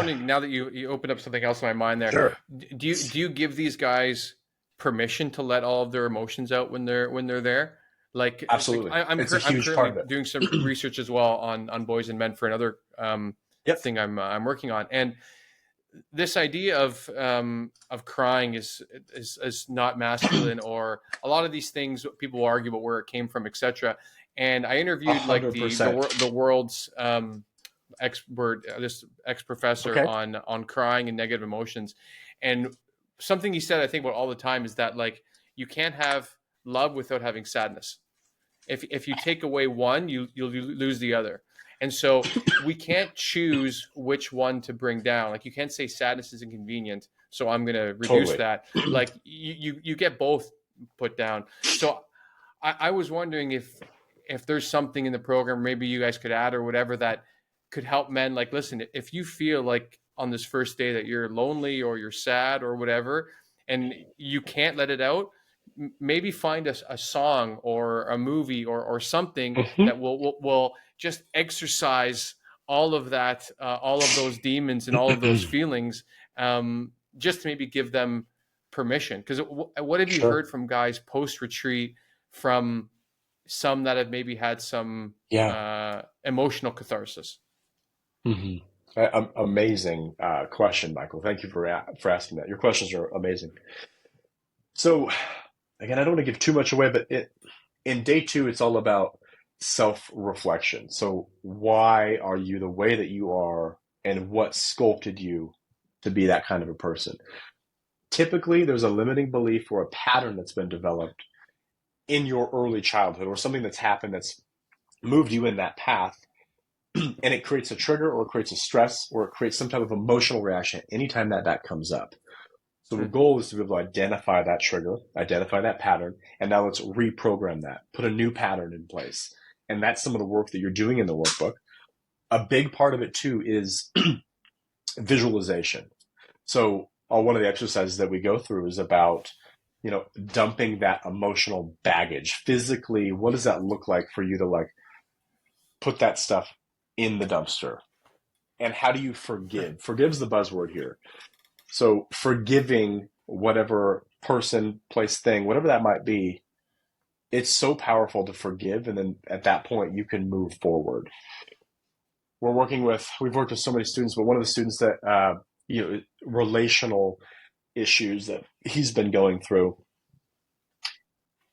wondering, now that you opened up something else in my mind there, Sure. do you give these guys permission to let all of their emotions out when they're there? Like Absolutely. I'm It's a I'm huge part currently of it. doing some research as well on boys and men for another Yep. thing I'm working on, and this idea of crying is not masculine, or a lot of these things people will argue about where it came from, etc. And I A interviewed like hundred percent. the world's this ex professor Okay. on crying and negative emotions, and something he said I think about all the time is that like you can't have love without having sadness. If you take away one, you'll lose the other. And so we can't choose which one to bring down. Like you can't say sadness is inconvenient, so I'm going to reduce Totally. that. Like you get both put down. So I was wondering if there's something in the program maybe you guys could add or whatever that could help men. Like, listen, if you feel like on this first day that you're lonely or you're sad or whatever, and you can't let it out, maybe find a song or a movie or something Mhm. that will just exercise all of that, all of those demons and all of those feelings, just to maybe give them permission. Because what have you Sure. heard from guys post retreat, from some that have maybe had some Yeah. emotional catharsis? hmm Amazing question, Michael. Thank you for asking that. Your questions are amazing. So, again, I don't want to give too much away, but in day two, it's all about self-reflection. So, why are you the way that you are, and what sculpted you to be that kind of a person? Typically, there's a limiting belief or a pattern that's been developed in your early childhood, or something that's happened that's moved you in that path, and it creates a trigger, or it creates a stress, or it creates some type of emotional reaction anytime that comes up. So the Hmm. goal is to be able to identify that trigger, identify that pattern, and now let's reprogram that, put a new pattern in place. And that's some of the work that you're doing in the workbook. A big part of it too is visualization. So one of the exercises that we go through is about, dumping that emotional baggage physically. What does that look like for you to like put that stuff in the dumpster? And how do you forgive? Forgive's the buzzword here. So forgiving whatever person, place, thing, whatever that might be, it's so powerful to forgive. And then at that point, you can move forward. We've worked with so many students, but one of the students that, relational issues that he's been going through,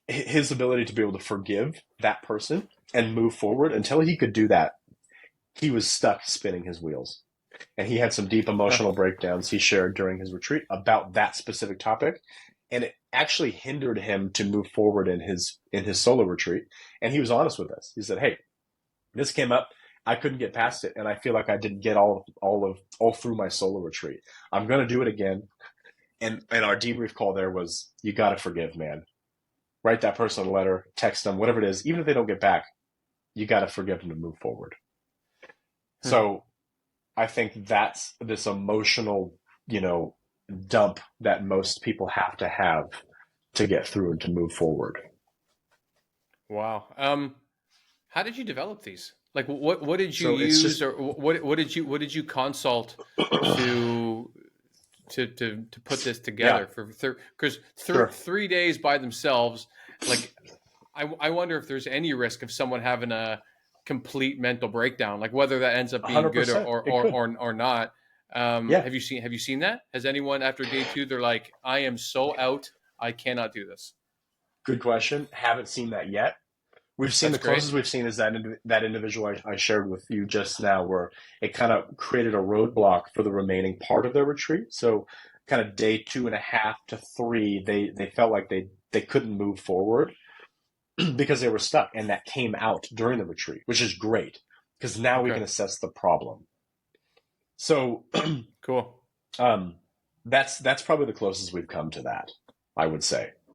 his ability to be able to forgive that person and move forward, until he could do that, he was stuck spinning his wheels. And he had some deep Huh. emotional breakdowns he shared during his retreat about that specific topic, and it actually hindered him to move forward in his solo retreat. And he was honest with us. He said, "Hey, this came up. I couldn't get past it, and I feel like I didn't get all through my solo retreat. I'm going to do it again." And our debrief call there was, "You got to forgive, man. Write that person a letter, text them, whatever it is. Even if they don't get back, you got to forgive them to move forward." Hmm. So I think that's this emotional, dump that most people have to get through and to move forward. Wow. How did you develop these? Like, what did you So it's use, just or what did you consult to to put this yeah, together for? Because sure. 3 days by themselves, like I wonder if there's any risk of someone having a complete mental breakdown, like whether that ends up being good 100%. It could. or not. Yeah. Have you seen that? Has anyone after day two they're like, I am so out, I cannot do this? Good question. Haven't seen that yet. We've seen That's the great. closest we've seen is that individual I shared with you just now, where it kind of created a roadblock for the remaining part of their retreat. So kind of day 2.5 to 3, they felt like they couldn't move forward because they were stuck, and that came out during the retreat, which is great because now we Okay, can assess the problem. So cool. um, that's probably the closest we've come to that, I would say.